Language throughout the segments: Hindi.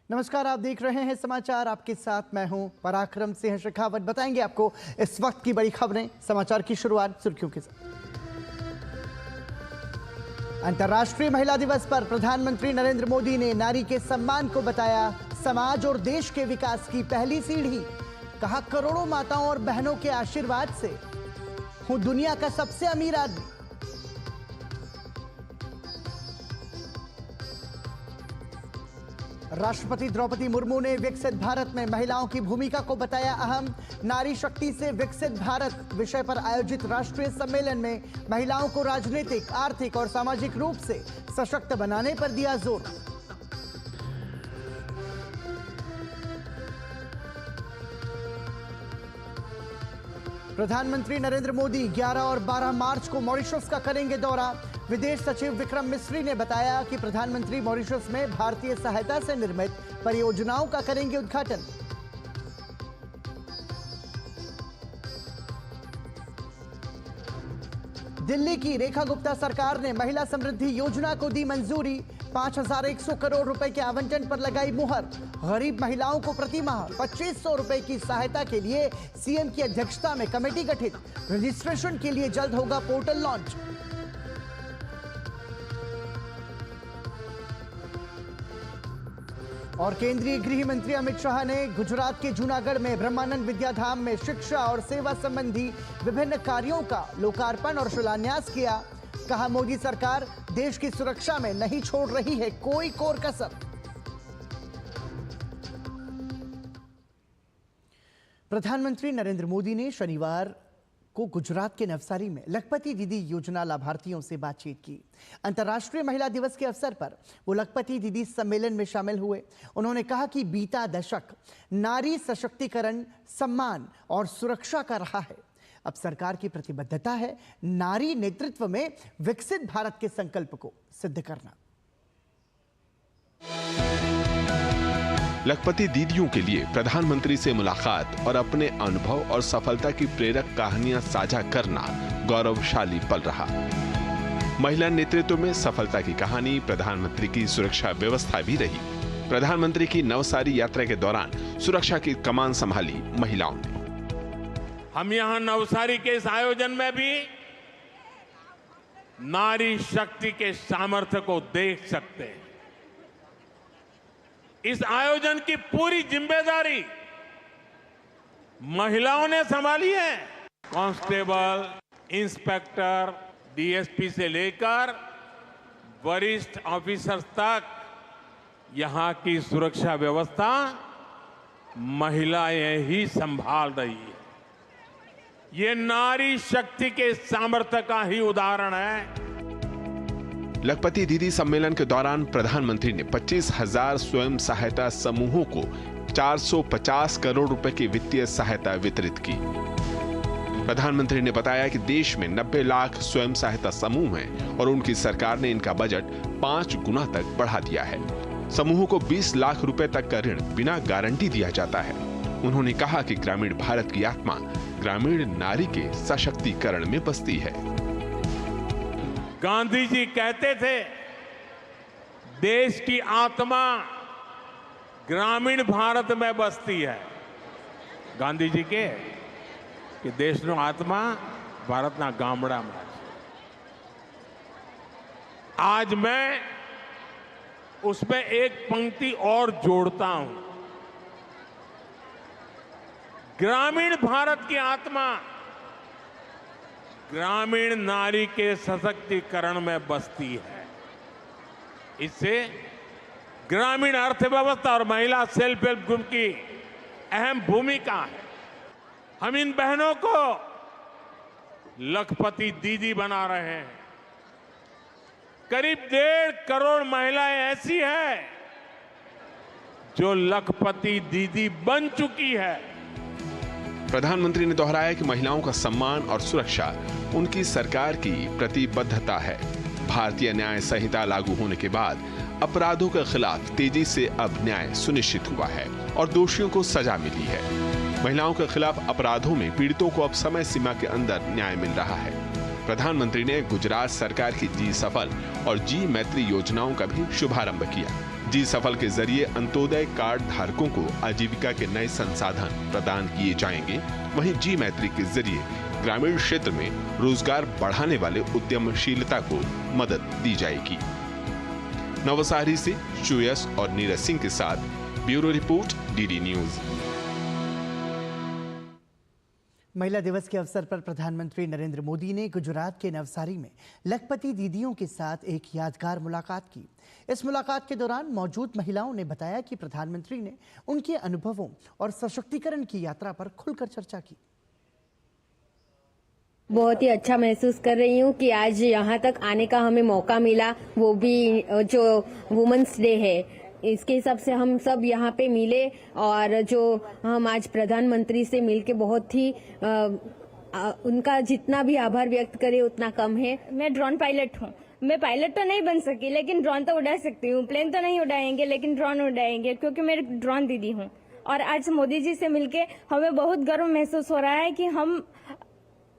नमस्कार, आप देख रहे हैं समाचार। आपके साथ मैं हूं पराक्रम सिंह शेखावत। बताएंगे आपको इस वक्त की बड़ी खबरें। समाचार की शुरुआत सुर्खियों के साथ। अंतर्राष्ट्रीय महिला दिवस पर प्रधानमंत्री नरेंद्र मोदी ने नारी के सम्मान को बताया समाज और देश के विकास की पहली सीढ़ी। कहा, करोड़ों माताओं और बहनों के आशीर्वाद से हूं दुनिया का सबसे अमीर आदमी। राष्ट्रपति द्रौपदी मुर्मू ने विकसित भारत में महिलाओं की भूमिका को बताया अहम। नारी शक्ति से विकसित भारत विषय पर आयोजित राष्ट्रीय सम्मेलन में महिलाओं को राजनीतिक, आर्थिक और सामाजिक रूप से सशक्त बनाने पर दिया जोर। प्रधानमंत्री नरेंद्र मोदी 11 और 12 मार्च को मॉरिशस का करेंगे दौरा। विदेश सचिव विक्रम मिस्री ने बताया कि प्रधानमंत्री मॉरिशस में भारतीय सहायता से निर्मित परियोजनाओं का करेंगे उद्घाटन। दिल्ली की रेखा गुप्ता सरकार ने महिला समृद्धि योजना को दी मंजूरी। 5,100 करोड़ रुपए के आवंटन पर लगाई मुहर। गरीब महिलाओं को प्रति माह 2,500 रुपए की सहायता के लिए सीएम की अध्यक्षता में कमेटी गठित। रजिस्ट्रेशन के लिए जल्द होगा पोर्टल लॉन्च। और केंद्रीय गृह मंत्री अमित शाह ने गुजरात के जूनागढ़ में ब्रह्मानंद विद्याधाम में शिक्षा और सेवा संबंधी विभिन्न कार्यों का लोकार्पण और शिलान्यास किया। कहा, मोदी सरकार देश की सुरक्षा में नहीं छोड़ रही है कोई कोर कसर। प्रधानमंत्री नरेंद्र मोदी ने शनिवार को गुजरात के नवसारी में लखपति दीदी योजना लाभार्थियों से बातचीत की। अंतर्राष्ट्रीय महिला दिवस के अवसर पर वो लखपति दीदी सम्मेलन में शामिल हुए। उन्होंने कहा कि बीता दशक नारी सशक्तिकरण, सम्मान और सुरक्षा का रहा है। अब सरकार की प्रतिबद्धता है नारी नेतृत्व में विकसित भारत के संकल्प को सिद्ध करना। लखपति दीदियों के लिए प्रधानमंत्री से मुलाकात और अपने अनुभव और सफलता की प्रेरक कहानियां साझा करना गौरवशाली पल रहा। महिला नेतृत्व में सफलता की कहानी प्रधानमंत्री की सुरक्षा व्यवस्था भी रही। प्रधानमंत्री की नवसारी यात्रा के दौरान सुरक्षा की कमान संभाली महिलाओं ने। हम यहां नवसारी के इस आयोजन में भी नारी शक्ति के सामर्थ्य को देख सकते हैं। इस आयोजन की पूरी जिम्मेदारी महिलाओं ने संभाली है। कांस्टेबल, इंस्पेक्टर, डीएसपी से लेकर वरिष्ठ ऑफिसर्स तक यहां की सुरक्षा व्यवस्था महिलाएं ही संभाल रही है। ये नारी शक्ति के सामर्थ्य का ही उदाहरण है। लखपति दीदी सम्मेलन के दौरान प्रधानमंत्री ने 25,000 स्वयं सहायता समूहों को 450 करोड़ रुपए की वित्तीय सहायता वितरित की। प्रधानमंत्री ने बताया कि देश में 90 लाख स्वयं सहायता समूह हैं और उनकी सरकार ने इनका बजट 5 गुना तक बढ़ा दिया है। समूहों को 20 लाख रुपए तक का ऋण बिना गारंटी दिया जाता है। उन्होंने कहा कि ग्रामीण भारत की आत्मा ग्रामीण नारी के सशक्तिकरण में बसती है। गांधी जी कहते थे, देश की आत्मा ग्रामीण भारत में बसती है। गांधी जी के कि देशनो आत्मा भारतना गामडामां छे। आज मैं उसमें एक पंक्ति और जोड़ता हूं। ग्रामीण भारत की आत्मा ग्रामीण नारी के सशक्तिकरण में बसती है। इससे ग्रामीण अर्थव्यवस्था और महिला सेल्फ हेल्प ग्रुप की अहम भूमिका है। हम इन बहनों को लखपति दीदी बना रहे हैं। करीब 1.5 करोड़ महिलाएं ऐसी हैं जो लखपति दीदी बन चुकी है। प्रधानमंत्री ने दोहराया कि महिलाओं का सम्मान और सुरक्षा उनकी सरकार की प्रतिबद्धता है। भारतीय न्याय संहिता लागू होने के बाद अपराधों के खिलाफ तेजी से अब न्याय सुनिश्चित हुआ है और दोषियों को सजा मिली है। महिलाओं के खिलाफ अपराधों में पीड़ितों को अब समय सीमा के अंदर न्याय मिल रहा है। प्रधानमंत्री ने गुजरात सरकार की जी सफल और जी मैत्री योजनाओं का भी शुभारंभ किया, जी सफल के जरिए अंत्योदय कार्ड धारकों को आजीविका के नए संसाधन प्रदान किए जाएंगे। वहीं जी मैत्री के जरिए ग्रामीण क्षेत्र में रोजगार बढ़ाने वाले उद्यमशीलता को मदद दी जाएगी। नवसारी से सुयश और नीरज सिंह के साथ ब्यूरो रिपोर्ट, डीडी न्यूज। महिला दिवस के अवसर पर प्रधानमंत्री नरेंद्र मोदी ने गुजरात के नवसारी में लखपति दीदियों के साथ एक यादगार मुलाकात की। इस मुलाकात के दौरान मौजूद महिलाओं ने बताया कि प्रधानमंत्री ने उनके अनुभवों और सशक्तिकरण की यात्रा पर खुलकर चर्चा की। बहुत ही अच्छा महसूस कर रही हूँ कि आज यहाँ तक आने का हमें मौका मिला, वो भी जो वुमेन्स डे है इसके हिसाब से हम सब यहाँ पे मिले और जो हम आज प्रधानमंत्री से मिलके बहुत ही उनका जितना भी आभार व्यक्त करें उतना कम है। मैं ड्रोन पायलट हूँ। मैं पायलट तो नहीं बन सकी लेकिन ड्रोन तो उड़ा सकती हूँ। प्लेन तो नहीं उड़ाएंगे लेकिन ड्रोन उड़ाएंगे क्योंकि मैं ड्रोन दीदी हूँ। और आज मोदी जी से मिलके हमें बहुत गर्व महसूस हो रहा है कि हम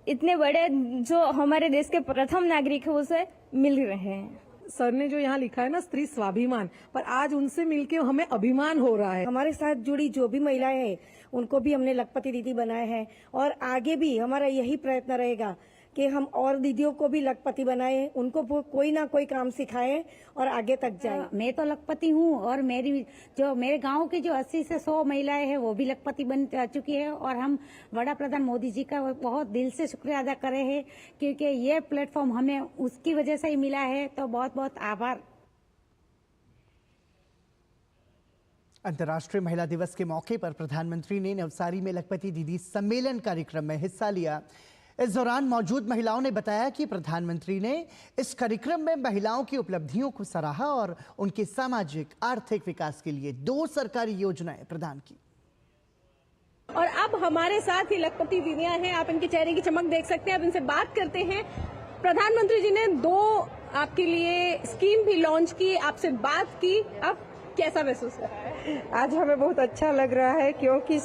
इतने बड़े जो हमारे देश के प्रथम नागरिक है उसे मिल रहे हैं। सर ने जो यहाँ लिखा है ना स्त्री स्वाभिमान, पर आज उनसे मिलके हमें अभिमान हो रहा है। हमारे साथ जुड़ी जो भी महिलाएं हैं उनको भी हमने लखपति दीदी बनाए हैं और आगे भी हमारा यही प्रयत्न रहेगा कि हम और दीदियों को भी लखपति बनाएं, उनको कोई ना कोई काम सिखाएं और आगे तक जाएं। मैं तो लखपति हूँ और मेरे गांव की जो 80 से 100 महिलाएं हैं वो भी लखपति बन चुकी है और हम बड़ा प्रधान मोदी जी का बहुत दिल से शुक्रिया अदा कर रहे हैं क्योंकि ये प्लेटफॉर्म हमें उसकी वजह से ही मिला है। तो बहुत बहुत आभार। अंतर्राष्ट्रीय महिला दिवस के मौके पर प्रधानमंत्री ने नवसारी में लखपति दीदी सम्मेलन कार्यक्रम में हिस्सा लिया। इस दौरान मौजूद महिलाओं ने बताया कि प्रधानमंत्री ने इस कार्यक्रम में महिलाओं की उपलब्धियों को सराहा और उनके सामाजिक आर्थिक विकास के लिए 2 सरकारी योजनाएं प्रदान की। और अब हमारे साथ ही लखपति दीदियां हैं, आप इनके चेहरे की चमक देख सकते हैं। अब इनसे बात करते हैं। प्रधानमंत्री जी ने 2 आपके लिए स्कीम भी लॉन्च की, आपसे बात की, अब कैसा महसूस हो रहा है? आज हमें बहुत अच्छा लग रहा है क्योंकि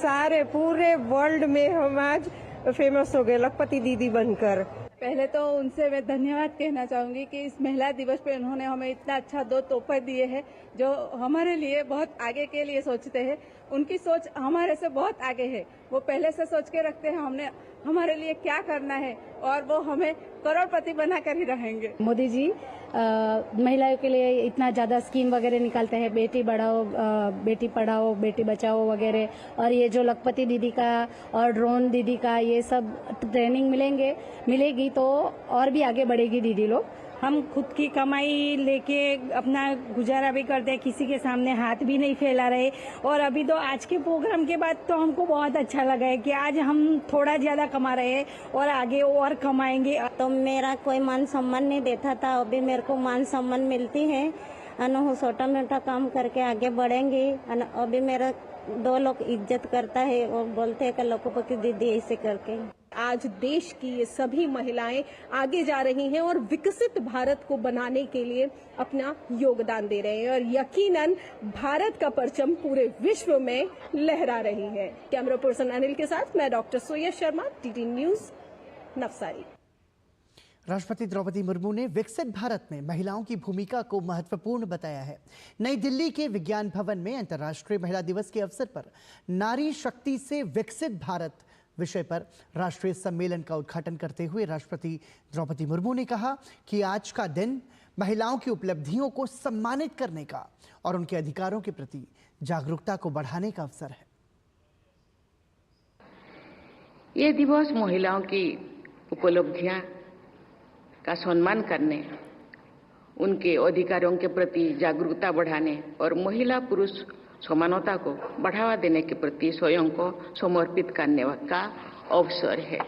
पूरे वर्ल्ड में हम आज फेमस हो गए लखपति दीदी बनकर। पहले तो उनसे मैं धन्यवाद कहना चाहूंगी कि इस महिला दिवस पे उन्होंने हमें इतना अच्छा 2 तोहफे दिए हैं जो हमारे लिए बहुत आगे के लिए सोचते हैं। उनकी सोच हमारे से बहुत आगे है। वो पहले से सोच के रखते हैं हमने हमारे लिए क्या करना है और वो हमें करोड़पति बनाकर ही रहेंगे। मोदी जी महिलाओं के लिए इतना ज्यादा स्कीम वगैरह निकालते हैं, बेटी बढ़ाओ, बेटी पढ़ाओ, बेटी बचाओ वगैरह। और ये जो लखपति दीदी का और ड्रोन दीदी का ये सब ट्रेनिंग मिलेगी तो और भी आगे बढ़ेगी दीदी लोग। हम खुद की कमाई लेके अपना गुजारा भी करते हैं, किसी के सामने हाथ भी नहीं फैला रहे। और अभी तो आज के प्रोग्राम के बाद तो हमको बहुत अच्छा लगा है कि आज हम थोड़ा ज्यादा कमा रहे हैं और आगे और कमाएंगे। तो मेरा कोई मान सम्मान नहीं देता था, अभी मेरे को मान सम्मान मिलती है। छोटा मोटा काम करके आगे बढ़ेंगे। अभी मेरा 2 लोग इज्जत करता है और बोलते हैं कि लखपति दीदी ऐसे करके। आज देश की ये सभी महिलाएं आगे जा रही हैं और विकसित भारत को बनाने के लिए अपना योगदान दे रहे हैं और यकीनन भारत का परचम पूरे विश्व में लहरा रही है। कैमरा पर्सन अनिल के साथ मैं डॉक्टर सुयश शर्मा, डीडी न्यूज, नवसारी। राष्ट्रपति द्रौपदी मुर्मू ने विकसित भारत में महिलाओं की भूमिका को महत्वपूर्ण बताया है। नई दिल्ली के विज्ञान भवन में अंतर्राष्ट्रीय महिला दिवस के अवसर पर नारी शक्ति से विकसित भारत विषय पर राष्ट्रीय सम्मेलन का उद्घाटन करते हुए राष्ट्रपति द्रौपदी मुर्मू ने कहा कि आज का दिन महिलाओं की उपलब्धियों को सम्मानित करने का और उनके अधिकारों के प्रति जागरूकता को बढ़ाने का अवसर है। ये दिवस महिलाओं की उपलब्धियां का सम्मान करने, उनके अधिकारों के प्रति जागरूकता बढ़ाने और महिला पुरुष समानता को बढ़ावा देने के प्रति स्वयं को समर्पित करने का अवसर है।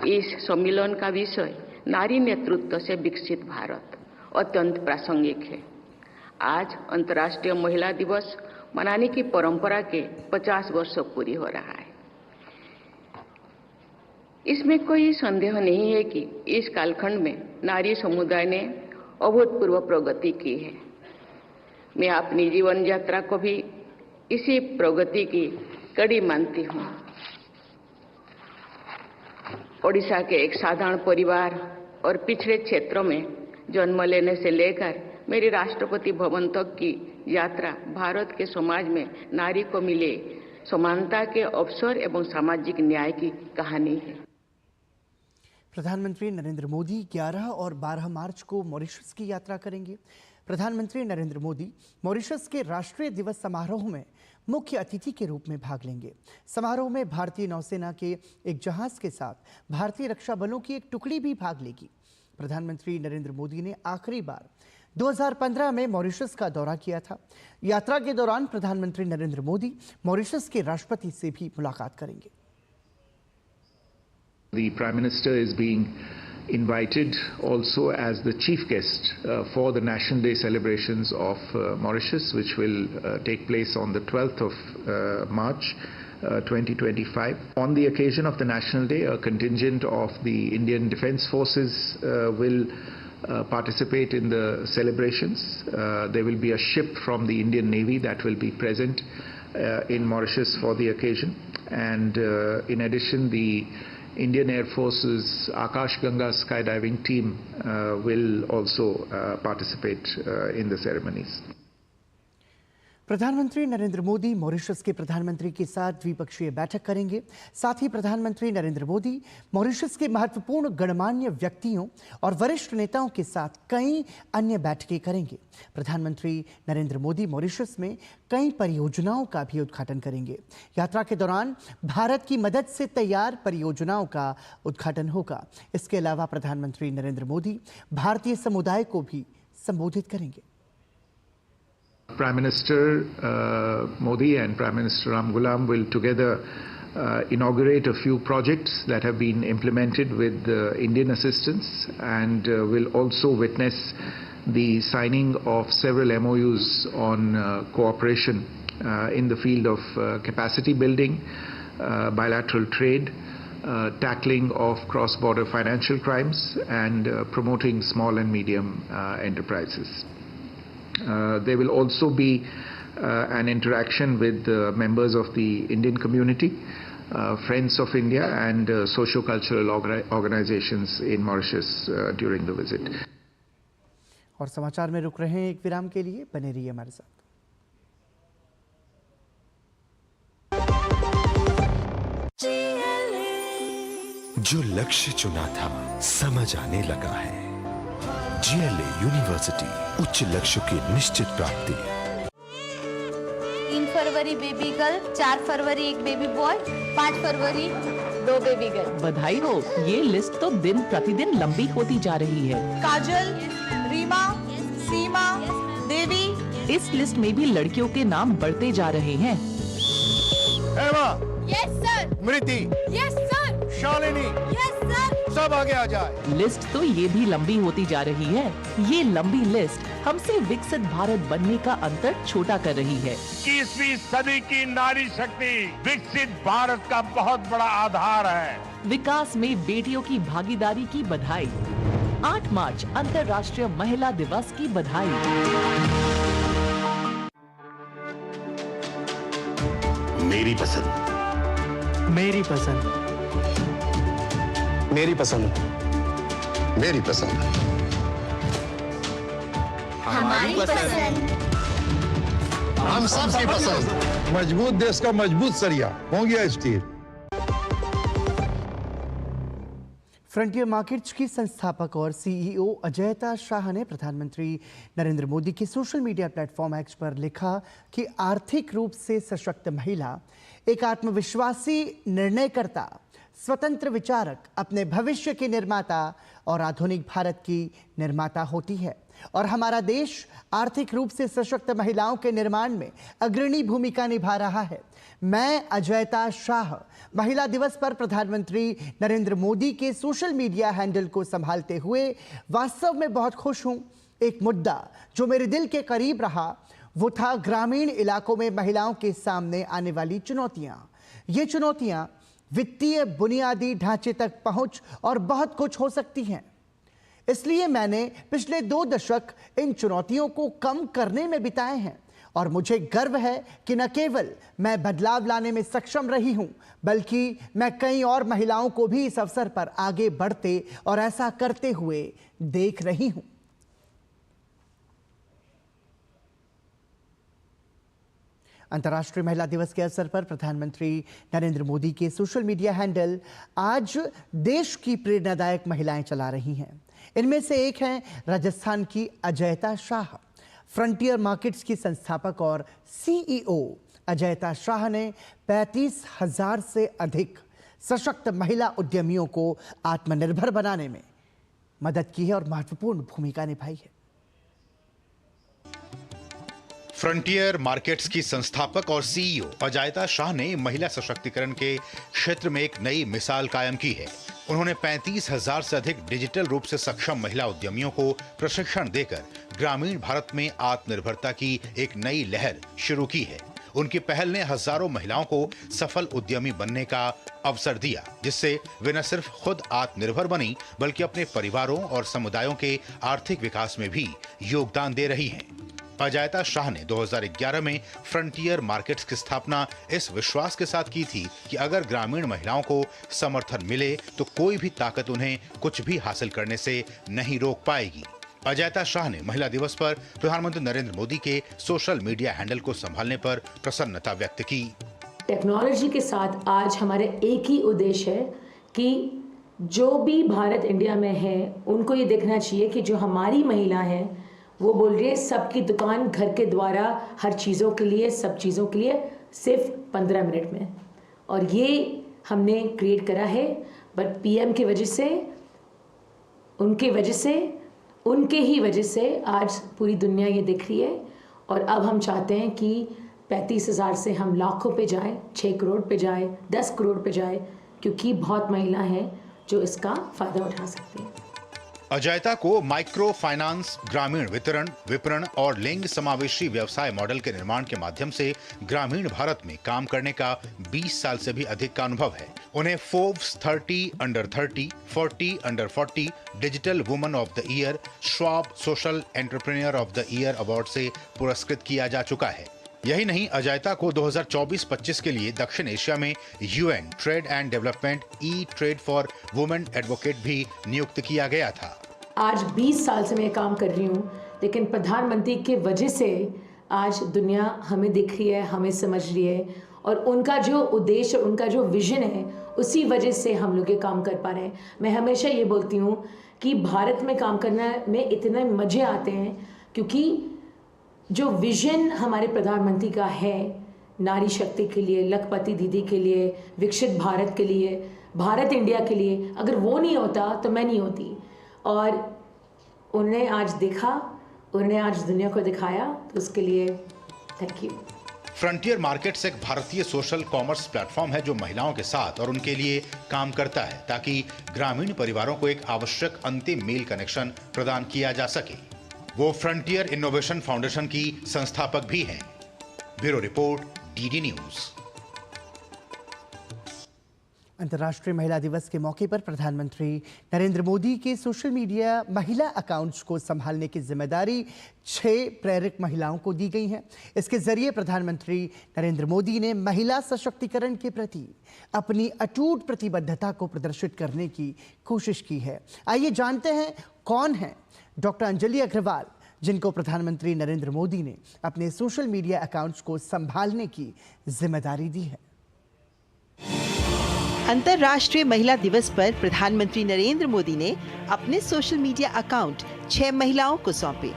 इस सम्मेलन का विषय नारी नेतृत्व से विकसित भारत अत्यंत प्रासंगिक है। आज अंतर्राष्ट्रीय महिला दिवस मनाने की परंपरा के 50 वर्ष पूरी हो रहा है। इसमें कोई संदेह नहीं है कि इस कालखंड में नारी समुदाय ने अभूतपूर्व प्रगति की है। मैं अपनी जीवन यात्रा को भी इसी प्रगति की कड़ी मानती हूँ। ओडिशा के एक साधारण परिवार और पिछड़े क्षेत्रों में जन्म लेने से लेकर मेरी राष्ट्रपति भवन तक की यात्रा भारत के समाज में नारी को मिले समानता के अवसर एवं सामाजिक न्याय की कहानी है। प्रधानमंत्री नरेंद्र मोदी 11 और 12 मार्च को मॉरिशस की यात्रा करेंगे। प्रधानमंत्री नरेंद्र मोदी मॉरिशस के राष्ट्रीय दिवस समारोह में मुख्य अतिथि के रूप में भाग लेंगे। समारोह में भारतीय नौसेना के एक जहाज के साथ भारतीय रक्षा बलों की एक टुकड़ी भी भाग लेगी। प्रधानमंत्री नरेंद्र मोदी ने आखिरी बार 2015 में मॉरिशस का दौरा किया था। यात्रा के दौरान प्रधानमंत्री नरेंद्र मोदी मॉरिशस के राष्ट्रपति से भी मुलाकात करेंगे। The Prime Minister is being invited also as the chief guest for the National Day celebrations of Mauritius, which will take place on the 12th of March 2025. On the occasion of the National Day, a contingent of the Indian Defence Forces will participate in the celebrations. There will be a ship from the Indian Navy that will be present in Mauritius for the occasion, and in addition, the Indian Air Force's Akash Ganga skydiving team will also participate in the ceremonies. प्रधानमंत्री नरेंद्र मोदी मॉरिशस के प्रधानमंत्री के साथ द्विपक्षीय बैठक करेंगे। साथ ही प्रधानमंत्री नरेंद्र मोदी मॉरिशस के महत्वपूर्ण गणमान्य व्यक्तियों और वरिष्ठ नेताओं के साथ कई अन्य बैठकें करेंगे। प्रधानमंत्री नरेंद्र मोदी मॉरिशस में कई परियोजनाओं का भी उद्घाटन करेंगे। यात्रा के दौरान भारत की मदद से तैयार परियोजनाओं का उद्घाटन होगा। इसके अलावा प्रधानमंत्री नरेंद्र मोदी भारतीय समुदाय को भी संबोधित करेंगे। Prime Minister Modi and Prime Minister Ramgoolam will together inaugurate a few projects that have been implemented with Indian assistance, and will also witness the signing of several MOUs on cooperation in the field of capacity building, bilateral trade, tackling of cross-border financial crimes, and promoting small and medium enterprises. There will also be an interaction with members of the Indian community, Friends of India, and socio-cultural organizations in Mauritius during the visit. और समाचार में रुक रहे हैं एक विराम के लिए, बने रहिए हमारे साथ। जो लक्ष्य चुना था समझ आने लगा है। GLA यूनिवर्सिटी, उच्च लक्ष्य की निश्चित प्राप्ति। 3 फरवरी बेबी गर्ल, 4 फरवरी एक बेबी बॉय, 5 फरवरी 2 बेबी गर्ल। बधाई हो, ये लिस्ट तो दिन प्रतिदिन लंबी होती जा रही है। काजल, रीमा, सीमा, देवी। इस लिस्ट में भी लड़कियों के नाम बढ़ते जा रहे हैं। Yes sir. Mriti. Yes sir. Shalini. Yes sir. सब आगे आ जाए। लिस्ट तो ये भी लंबी होती जा रही है। ये लंबी लिस्ट हमसे विकसित भारत बनने का अंतर छोटा कर रही है। 21वीं सदी की नारी शक्ति विकसित भारत का बहुत बड़ा आधार है। विकास में बेटियों की भागीदारी की बधाई। 8 मार्च अंतर्राष्ट्रीय महिला दिवस की बधाई। मेरी पसंद, मेरी पसंद, मेरी पसंद, मेरी पसंद, हमारी पसंद, हम सबकी पसंद। मजबूत देश का मजबूत सरिया हो गया स्टील। फ्रंटियर मार्केट्स की संस्थापक और CEO अजयता शाह ने प्रधानमंत्री नरेंद्र मोदी के सोशल मीडिया प्लेटफॉर्म एक्स पर लिखा कि आर्थिक रूप से सशक्त महिला एक आत्मविश्वासी निर्णयकर्ता, स्वतंत्र विचारक, अपने भविष्य की निर्माता और आधुनिक भारत की निर्माता होती है, और हमारा देश आर्थिक रूप से सशक्त महिलाओं के निर्माण में अग्रणी भूमिका निभा रहा है। मैं अजयता शाह महिला दिवस पर प्रधानमंत्री नरेंद्र मोदी के सोशल मीडिया हैंडल को संभालते हुए वास्तव में बहुत खुश हूं। एक मुद्दा जो मेरे दिल के करीब रहा वो था ग्रामीण इलाकों में महिलाओं के सामने आने वाली चुनौतियां। ये चुनौतियां वित्तीय बुनियादी ढांचे तक पहुंच और बहुत कुछ हो सकती हैं। इसलिए मैंने पिछले 2 दशक इन चुनौतियों को कम करने में बिताए हैं, और मुझे गर्व है कि न केवल मैं बदलाव लाने में सक्षम रही हूं, बल्कि मैं कई और महिलाओं को भी इस अवसर पर आगे बढ़ते और ऐसा करते हुए देख रही हूं। अंतर्राष्ट्रीय महिला दिवस के अवसर पर प्रधानमंत्री नरेंद्र मोदी के सोशल मीडिया हैंडल आज देश की प्रेरणादायक महिलाएं चला रही हैं। इनमें से एक हैं राजस्थान की अजयता शाह। फ्रंटियर मार्केट्स की संस्थापक और सीईओ अजयता शाह ने 35,000 से अधिक सशक्त महिला उद्यमियों को आत्मनिर्भर बनाने में मदद की है और महत्वपूर्ण भूमिका निभाई है। फ्रंटियर मार्केट्स की संस्थापक और सीईओ अजयता शाह ने महिला सशक्तिकरण के क्षेत्र में एक नई मिसाल कायम की है। उन्होंने 35,000 से अधिक डिजिटल रूप से सक्षम महिला उद्यमियों को प्रशिक्षण देकर ग्रामीण भारत में आत्मनिर्भरता की एक नई लहर शुरू की है। उनकी पहल ने हजारों महिलाओं को सफल उद्यमी बनने का अवसर दिया, जिससे वे न सिर्फ खुद आत्मनिर्भर बनी बल्कि अपने परिवारों और समुदायों के आर्थिक विकास में भी योगदान दे रही हैं। अजयता शाह ने 2011 में फ्रंटियर मार्केट्स की स्थापना इस विश्वास के साथ की थी कि अगर ग्रामीण महिलाओं को समर्थन मिले तो कोई भी ताकत उन्हें कुछ भी हासिल करने से नहीं रोक पाएगी। अजयता शाह ने महिला दिवस पर प्रधानमंत्री नरेंद्र मोदी के सोशल मीडिया हैंडल को संभालने पर प्रसन्नता व्यक्त की। टेक्नोलॉजी के साथ आज हमारे एक ही उद्देश्य है कि जो भी भारत इंडिया में है उनको ये देखना चाहिए कि जो हमारी महिला है वो बोल रही है सबकी दुकान घर के द्वारा हर चीज़ों के लिए सब चीज़ों के लिए सिर्फ 15 मिनट में, और ये हमने क्रिएट करा है। बट पीएम की वजह से उनके ही वजह से आज पूरी दुनिया ये देख रही है, और अब हम चाहते हैं कि 35,000 से हम लाखों पे जाए, 6 करोड़ पे जाए, 10 करोड़ पे जाए, क्योंकि बहुत महिला हैं जो इसका फायदा उठा सकती हैं। अजयता को माइक्रो फाइनेंस, ग्रामीण विपणन और लिंग समावेशी व्यवसाय मॉडल के निर्माण के माध्यम से ग्रामीण भारत में काम करने का 20 साल से भी अधिक का अनुभव है। उन्हें Forbes 30 under 30, 40 under 40, digital woman of the year, Schwab social entrepreneur of the year award से पुरस्कृत किया जा चुका है। यही नहीं, अजयता को 2024-25 के लिए दक्षिण एशिया में UN trade and development trade for women advocate भी नियुक्त किया गया था। आज 20 साल से मैं काम कर रही हूँ, लेकिन प्रधानमंत्री के वजह से आज दुनिया हमें देख रही है, हमें समझ रही है, और उनका जो उद्देश्य, उनका जो विजन है, उसी वजह से हम लोग ये काम कर पा रहे हैं। मैं हमेशा ये बोलती हूँ कि भारत में काम करने में इतने मजे आते हैं क्योंकि जो विजन हमारे प्रधानमंत्री का है नारी शक्ति के लिए, लखपति दीदी के लिए, विकसित भारत के लिए, भारत इंडिया के लिए, अगर वो नहीं होता तो मैं नहीं होती। और उन्हें आज देखा, उन्हें आज दुनिया को दिखाया, तो उसके लिए थैंक यू। फ्रंटियर मार्केट्स एक भारतीय सोशल कॉमर्स प्लेटफॉर्म है जो महिलाओं के साथ और उनके लिए काम करता है ताकि ग्रामीण परिवारों को एक आवश्यक अंतिम मील कनेक्शन प्रदान किया जा सके। वो फ्रंटियर इनोवेशन फाउंडेशन की संस्थापक भी हैं। Bureau report, DD news. अंतर्राष्ट्रीय महिला दिवस के मौके पर प्रधानमंत्री नरेंद्र मोदी के सोशल मीडिया महिला अकाउंट्स को संभालने की जिम्मेदारी 6 प्रेरक महिलाओं को दी गई है। इसके जरिए प्रधानमंत्री नरेंद्र मोदी ने महिला सशक्तिकरण के प्रति अपनी अटूट प्रतिबद्धता को प्रदर्शित करने की कोशिश की है। आइए जानते हैं कौन है डॉक्टर अंजलि अग्रवाल, जिनको प्रधानमंत्री नरेंद्र मोदी ने अपने सोशल मीडिया अकाउंट्स को संभालने की जिम्मेदारी दी है। अंतर्राष्ट्रीय महिला दिवस पर प्रधानमंत्री नरेंद्र मोदी ने अपने सोशल मीडिया अकाउंट 6 महिलाओं को सौंपे।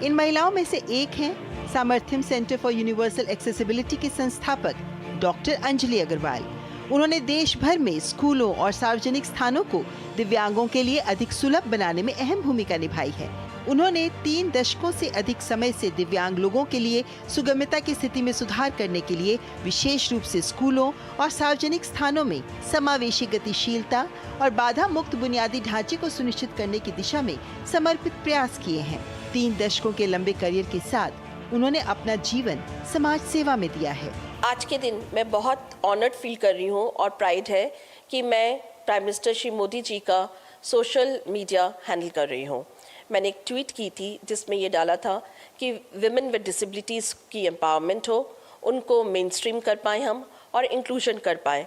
इन महिलाओं में से एक हैं सामर्थ्यम सेंटर फॉर यूनिवर्सल एक्सेसिबिलिटी के संस्थापक डॉक्टर अंजलि अग्रवाल। उन्होंने देश भर में स्कूलों और सार्वजनिक स्थानों को दिव्यांगों के लिए अधिक सुलभ बनाने में अहम भूमिका निभाई है। उन्होंने 3 दशकों से अधिक समय से दिव्यांग लोगों के लिए सुगमता की स्थिति में सुधार करने के लिए विशेष रूप से स्कूलों और सार्वजनिक स्थानों में समावेशी गतिशीलता और बाधा मुक्त बुनियादी ढांचे को सुनिश्चित करने की दिशा में समर्पित प्रयास किए हैं। 3 दशकों के लंबे करियर के साथ उन्होंने अपना जीवन समाज सेवा में दिया है। आज के दिन मैं बहुत ऑनर्ड फील कर रही हूँ और प्राइड है कि मैं प्राइम मिनिस्टर श्री मोदी जी का सोशल मीडिया हैंडल कर रही हूँ। मैंने एक ट्वीट की थी जिसमें ये डाला था कि विमेन विद डिसेबिलिटीज़ की एम्पावरमेंट हो, उनको मेन स्ट्रीम कर पाएँ हम और इंक्लूजन कर पाएँ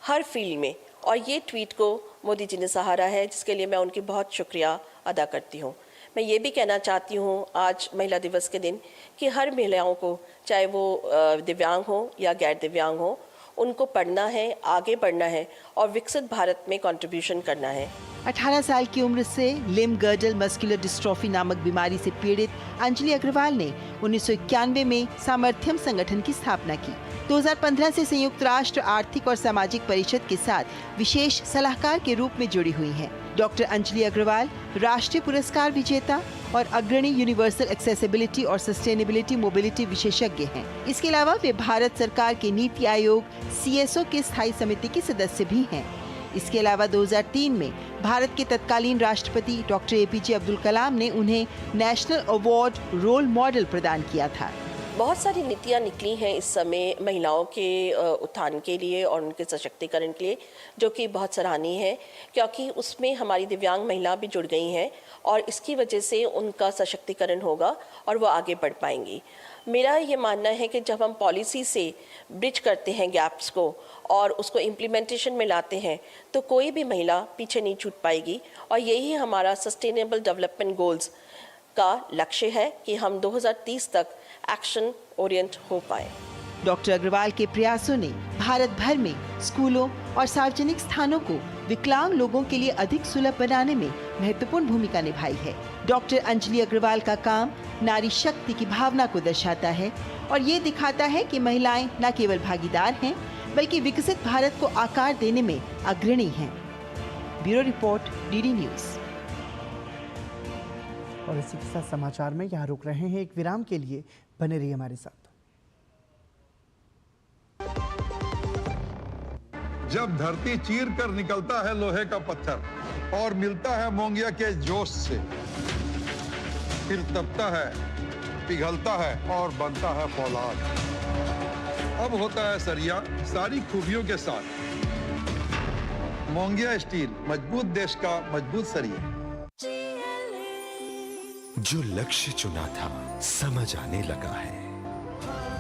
हर फील्ड में, और ये ट्वीट को मोदी जी ने सहारा है, जिसके लिए मैं उनकी बहुत शुक्रिया अदा करती हूँ। मैं ये भी कहना चाहती हूँ आज महिला दिवस के दिन कि हर महिलाओं को, चाहे वो दिव्यांग हो या गैर दिव्यांग हो, उनको पढ़ना है, आगे बढ़ना है और विकसित भारत में कंट्रीब्यूशन करना है। 18 साल की उम्र से लिम्ब गर्डल मस्कुलर डिस्ट्रॉफी नामक बीमारी से पीड़ित अंजलि अग्रवाल ने 1991 में सामर्थ्यम संगठन की स्थापना की। 2015 से संयुक्त राष्ट्र आर्थिक और सामाजिक परिषद के साथ विशेष सलाहकार के रूप में जुड़ी हुई हैं। डॉक्टर अंजलि अग्रवाल राष्ट्रीय पुरस्कार विजेता और अग्रणी यूनिवर्सल एक्सेसिबिलिटी और सस्टेनेबिलिटी मोबिलिटी विशेषज्ञ हैं। इसके अलावा वे भारत सरकार के नीति आयोग CSO के स्थायी समिति के सदस्य भी हैं। इसके अलावा 2003 में भारत के तत्कालीन राष्ट्रपति डॉक्टर APJ अब्दुल कलाम ने उन्हें नेशनल अवार्ड रोल मॉडल प्रदान किया था। बहुत सारी नीतियाँ निकली हैं इस समय महिलाओं के उत्थान के लिए और उनके सशक्तिकरण के लिए, जो कि बहुत सराहनीय है, क्योंकि उसमें हमारी दिव्यांग महिला भी जुड़ गई हैं और इसकी वजह से उनका सशक्तिकरण होगा और वो आगे बढ़ पाएंगी। मेरा ये मानना है कि जब हम पॉलिसी से ब्रिज करते हैं गैप्स को और उसको इम्प्लीमेंटेशन में लाते हैं तो कोई भी महिला पीछे नहीं छूट पाएगी और यही हमारा सस्टेनेबल डेवलपमेंट गोल्स का लक्ष्य है कि हम 2030 तक एक्शन ओरिएंट हो पाए। डॉक्टर अग्रवाल के प्रयासों ने भारत भर में स्कूलों और सार्वजनिक स्थानों को विकलांग लोगों के लिए अधिक सुलभ बनाने में महत्वपूर्ण भूमिका निभाई है। डॉक्टर अंजलि अग्रवाल का काम नारी शक्ति की भावना को दर्शाता है और ये दिखाता है कि महिलाएं न केवल भागीदार हैं, बल्कि विकसित भारत को आकार देने में अग्रणी हैं। Bureau report, DD news. और इसी के साथ समाचार में यहाँ रुक रहे हैं, एक विराम के लिए बने रहिए हमारे साथ। जब धरती चीर कर निकलता है लोहे का पत्थर और मिलता है मोंगिया के जोश से, फिर तपता है, पिघलता है और बनता है फौलाद। अब होता है सरिया सारी खूबियों के साथ। मोंगिया स्टील, मजबूत देश का मजबूत सरिया। जो लक्ष्य चुना था समझ आने लगा है।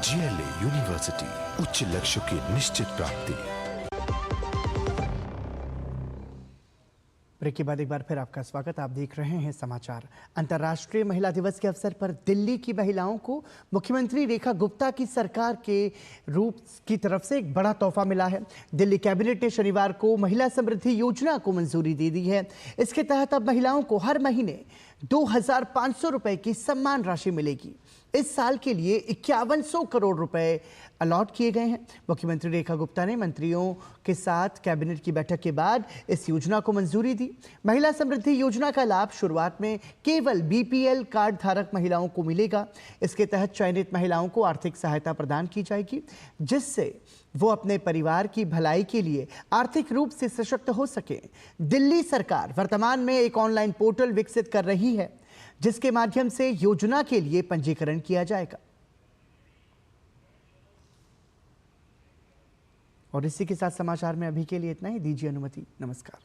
GLA यूनिवर्सिटी, उच्च लक्ष्य की निश्चित प्राप्ति। ब्रेक के बाद एक बार फिर आपका स्वागत। आप देख रहे हैं समाचार। अंतर्राष्ट्रीय महिला दिवस के अवसर पर दिल्ली की महिलाओं को मुख्यमंत्री रेखा गुप्ता की सरकार के रूप की तरफ से एक बड़ा तोहफा मिला है। दिल्ली कैबिनेट ने शनिवार को महिला समृद्धि योजना को मंजूरी दे दी है। इसके तहत अब महिलाओं को हर महीने 2,500 रुपए की सम्मान राशि मिलेगी। इस साल के लिए 5100 करोड़ रुपए अलॉट किए गए हैं। मुख्यमंत्री रेखा गुप्ता ने मंत्रियों के साथ कैबिनेट की बैठक के बाद इस योजना को मंजूरी दी। महिला समृद्धि योजना का लाभ शुरुआत में केवल BPL कार्ड धारक महिलाओं को मिलेगा। इसके तहत चयनित महिलाओं को आर्थिक सहायता प्रदान की जाएगी, जिससे वो अपने परिवार की भलाई के लिए आर्थिक रूप से सशक्त हो सके। दिल्ली सरकार वर्तमान में एक ऑनलाइन पोर्टल विकसित कर रही है, जिसके माध्यम से योजना के लिए पंजीकरण किया जाएगा। और इसी के साथ समाचार में अभी के लिए इतना ही। दीजिए अनुमति। नमस्कार।